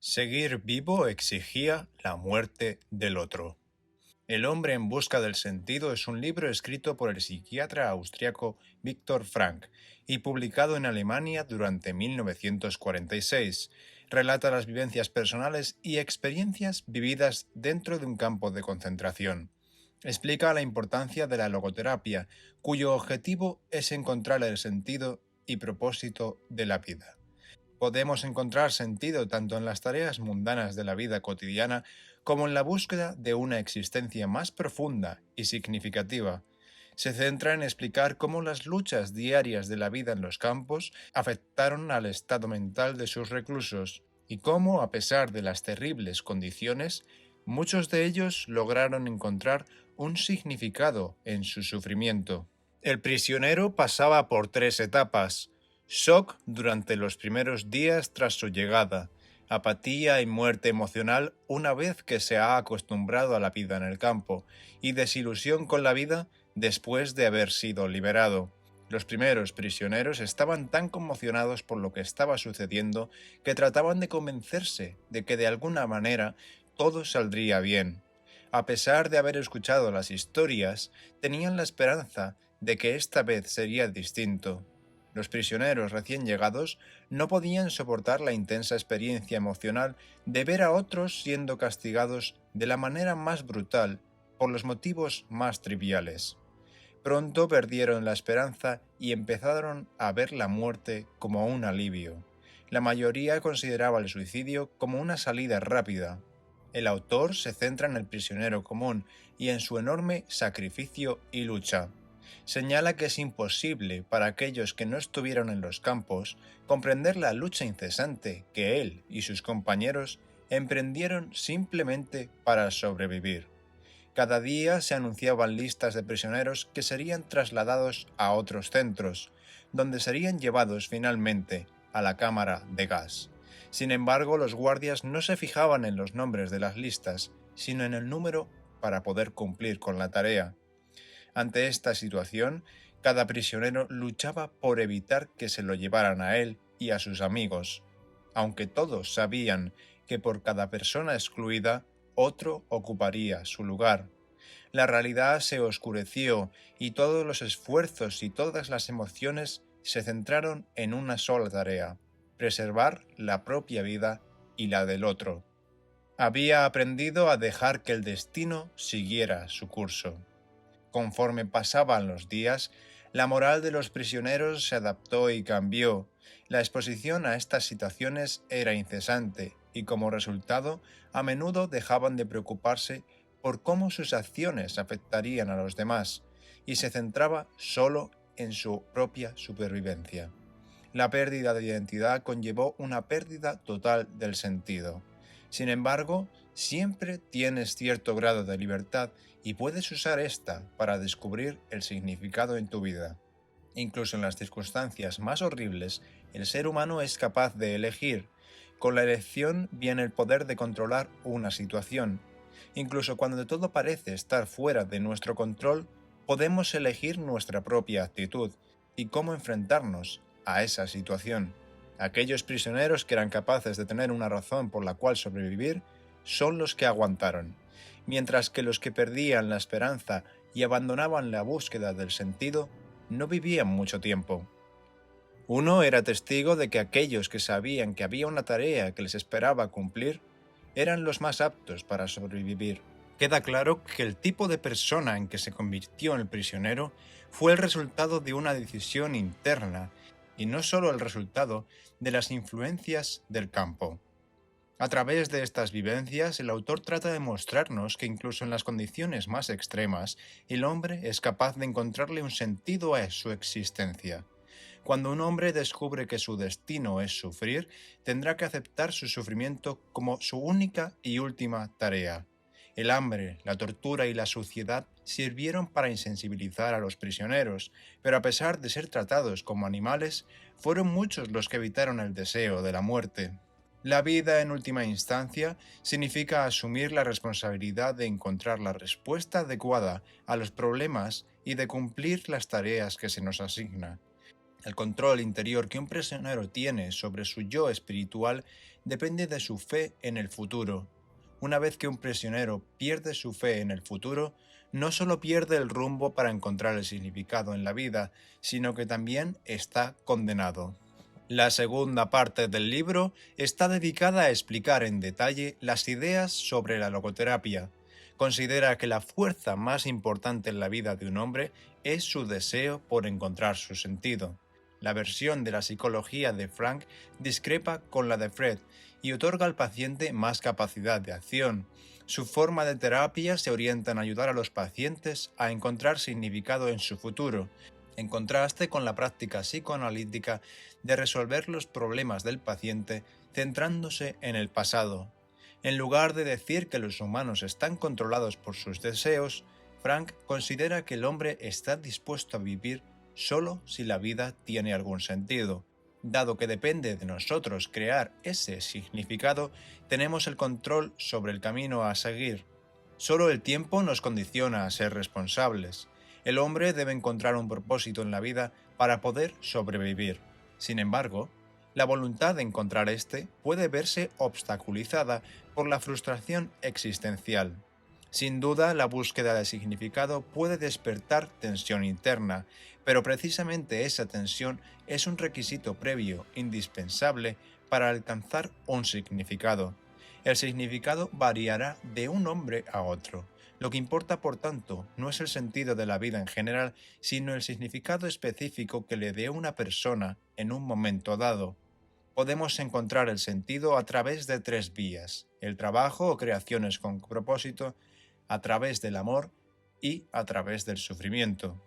Seguir vivo exigía la muerte del otro. El hombre en busca del sentido es un libro escrito por el psiquiatra austriaco Viktor Frankl y publicado en Alemania durante 1946. Relata las vivencias personales y experiencias vividas dentro de un campo de concentración. Explica la importancia de la logoterapia, cuyo objetivo es encontrar el sentido y propósito de la vida. Podemos encontrar sentido tanto en las tareas mundanas de la vida cotidiana como en la búsqueda de una existencia más profunda y significativa. Se centra en explicar cómo las luchas diarias de la vida en los campos afectaron al estado mental de sus reclusos y cómo, a pesar de las terribles condiciones, muchos de ellos lograron encontrar un significado en su sufrimiento. El prisionero pasaba por tres etapas: shock durante los primeros días tras su llegada, apatía y muerte emocional una vez que se ha acostumbrado a la vida en el campo, y desilusión con la vida después de haber sido liberado. Los primeros prisioneros estaban tan conmocionados por lo que estaba sucediendo que trataban de convencerse de que de alguna manera todo saldría bien. A pesar de haber escuchado las historias, tenían la esperanza de que esta vez sería distinto. Los prisioneros recién llegados no podían soportar la intensa experiencia emocional de ver a otros siendo castigados de la manera más brutal por los motivos más triviales. Pronto perdieron la esperanza y empezaron a ver la muerte como un alivio. La mayoría consideraba el suicidio como una salida rápida. El autor se centra en el prisionero común y en su enorme sacrificio y lucha. Señala que es imposible para aquellos que no estuvieron en los campos comprender la lucha incesante que él y sus compañeros emprendieron simplemente para sobrevivir. Cada día se anunciaban listas de prisioneros que serían trasladados a otros centros, donde serían llevados finalmente a la cámara de gas. Sin embargo, los guardias no se fijaban en los nombres de las listas, sino en el número para poder cumplir con la tarea. Ante esta situación, cada prisionero luchaba por evitar que se lo llevaran a él y a sus amigos, aunque todos sabían que por cada persona excluida, otro ocuparía su lugar. La realidad se oscureció y todos los esfuerzos y todas las emociones se centraron en una sola tarea: preservar la propia vida y la del otro. Había aprendido a dejar que el destino siguiera su curso. Conforme pasaban los días, la moral de los prisioneros se adaptó y cambió. La exposición a estas situaciones era incesante y, como resultado, a menudo dejaban de preocuparse por cómo sus acciones afectarían a los demás y se centraba solo en su propia supervivencia. La pérdida de identidad conllevó una pérdida total del sentido. Sin embargo, siempre tienes cierto grado de libertad y puedes usar esta para descubrir el significado en tu vida. Incluso en las circunstancias más horribles, el ser humano es capaz de elegir. Con la elección viene el poder de controlar una situación. Incluso cuando todo parece estar fuera de nuestro control, podemos elegir nuestra propia actitud y cómo enfrentarnos a esa situación. Aquellos prisioneros que eran capaces de tener una razón por la cual sobrevivir son los que aguantaron, mientras que los que perdían la esperanza y abandonaban la búsqueda del sentido no vivían mucho tiempo. Uno era testigo de que aquellos que sabían que había una tarea que les esperaba cumplir eran los más aptos para sobrevivir. Queda claro que el tipo de persona en que se convirtió en el prisionero fue el resultado de una decisión interna y no solo el resultado de las influencias del campo. A través de estas vivencias, el autor trata de mostrarnos que incluso en las condiciones más extremas, el hombre es capaz de encontrarle un sentido a su existencia. Cuando un hombre descubre que su destino es sufrir, tendrá que aceptar su sufrimiento como su única y última tarea. El hambre, la tortura y la suciedad sirvieron para insensibilizar a los prisioneros, pero a pesar de ser tratados como animales, fueron muchos los que evitaron el deseo de la muerte. La vida, en última instancia, significa asumir la responsabilidad de encontrar la respuesta adecuada a los problemas y de cumplir las tareas que se nos asigna. El control interior que un prisionero tiene sobre su yo espiritual depende de su fe en el futuro. Una vez que un prisionero pierde su fe en el futuro, no solo pierde el rumbo para encontrar el significado en la vida, sino que también está condenado. La segunda parte del libro está dedicada a explicar en detalle las ideas sobre la logoterapia. Considera que la fuerza más importante en la vida de un hombre es su deseo por encontrar su sentido. La versión de la psicología de Frank discrepa con la de Fred y otorga al paciente más capacidad de acción. Su forma de terapia se orienta en ayudar a los pacientes a encontrar significado en su futuro, en contraste con la práctica psicoanalítica de resolver los problemas del paciente centrándose en el pasado. En lugar de decir que los humanos están controlados por sus deseos, Frank considera que el hombre está dispuesto a vivir solo si la vida tiene algún sentido. Dado que depende de nosotros crear ese significado, tenemos el control sobre el camino a seguir. Solo el tiempo nos condiciona a ser responsables. El hombre debe encontrar un propósito en la vida para poder sobrevivir. Sin embargo, la voluntad de encontrar este puede verse obstaculizada por la frustración existencial. Sin duda, la búsqueda de significado puede despertar tensión interna, pero precisamente esa tensión es un requisito previo indispensable para alcanzar un significado. El significado variará de un hombre a otro. Lo que importa, por tanto, no es el sentido de la vida en general, sino el significado específico que le dé una persona en un momento dado. Podemos encontrar el sentido a través de tres vías: el trabajo o creaciones con propósito, a través del amor y a través del sufrimiento.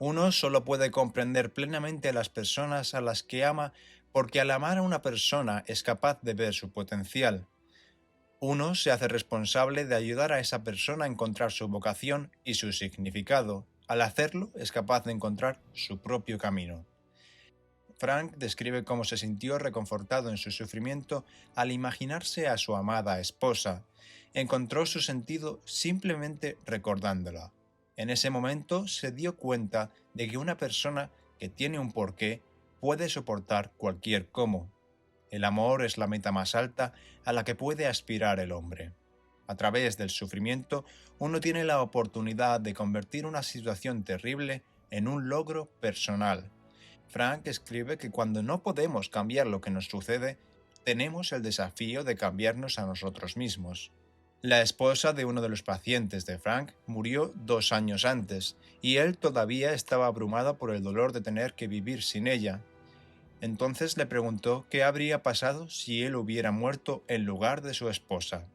Uno solo puede comprender plenamente a las personas a las que ama porque al amar a una persona es capaz de ver su potencial. Uno se hace responsable de ayudar a esa persona a encontrar su vocación y su significado. Al hacerlo, es capaz de encontrar su propio camino. Frank describe cómo se sintió reconfortado en su sufrimiento al imaginarse a su amada esposa. Encontró su sentido simplemente recordándola. En ese momento se dio cuenta de que una persona que tiene un porqué puede soportar cualquier cómo. El amor es la meta más alta a la que puede aspirar el hombre. A través del sufrimiento, uno tiene la oportunidad de convertir una situación terrible en un logro personal. Frank escribe que cuando no podemos cambiar lo que nos sucede, tenemos el desafío de cambiarnos a nosotros mismos. La esposa de uno de los pacientes de Frank murió 2 años antes, y él todavía estaba abrumado por el dolor de tener que vivir sin ella. Entonces le preguntó qué habría pasado si él hubiera muerto en lugar de su esposa.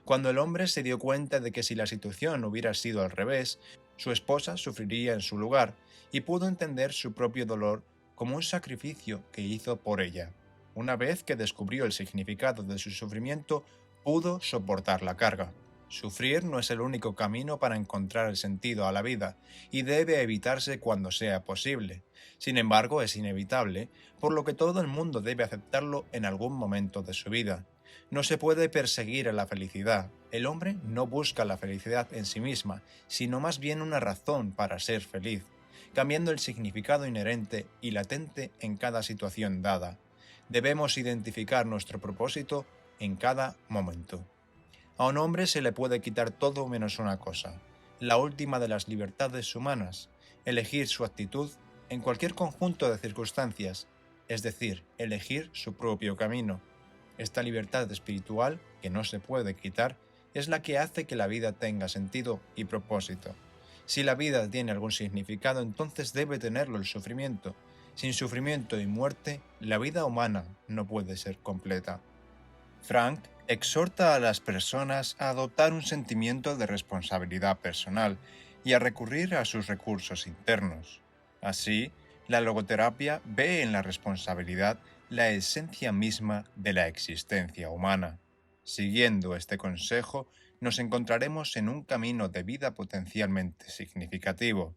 Cuando el hombre se dio cuenta de que si la situación hubiera sido al revés, su esposa sufriría en su lugar, y pudo entender su propio dolor como un sacrificio que hizo por ella. Una vez que descubrió el significado de su sufrimiento, pudo soportar la carga. Sufrir no es el único camino para encontrar el sentido a la vida, y debe evitarse cuando sea posible. Sin embargo, es inevitable, por lo que todo el mundo debe aceptarlo en algún momento de su vida. No se puede perseguir a la felicidad. El hombre no busca la felicidad en sí misma, sino más bien una razón para ser feliz, cambiando el significado inherente y latente en cada situación dada. Debemos identificar nuestro propósito en cada momento. A un hombre se le puede quitar todo menos una cosa, la última de las libertades humanas: elegir su actitud en cualquier conjunto de circunstancias, es decir, elegir su propio camino. Esta libertad espiritual, que no se puede quitar, es la que hace que la vida tenga sentido y propósito. Si la vida tiene algún significado, entonces debe tenerlo el sufrimiento. Sin sufrimiento y muerte, la vida humana no puede ser completa. Frank exhorta a las personas a adoptar un sentimiento de responsabilidad personal y a recurrir a sus recursos internos. Así, la logoterapia ve en la responsabilidad la esencia misma de la existencia humana. Siguiendo este consejo, nos encontraremos en un camino de vida potencialmente significativo.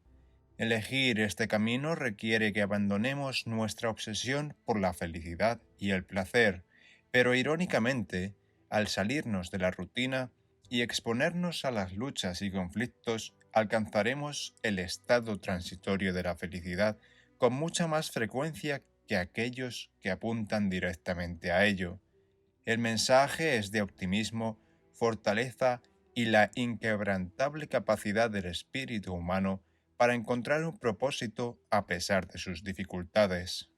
Elegir este camino requiere que abandonemos nuestra obsesión por la felicidad y el placer, pero irónicamente, al salirnos de la rutina y exponernos a las luchas y conflictos, alcanzaremos el estado transitorio de la felicidad con mucha más frecuencia que aquellos que apuntan directamente a ello. El mensaje es de optimismo, fortaleza y la inquebrantable capacidad del espíritu humano para encontrar un propósito a pesar de sus dificultades.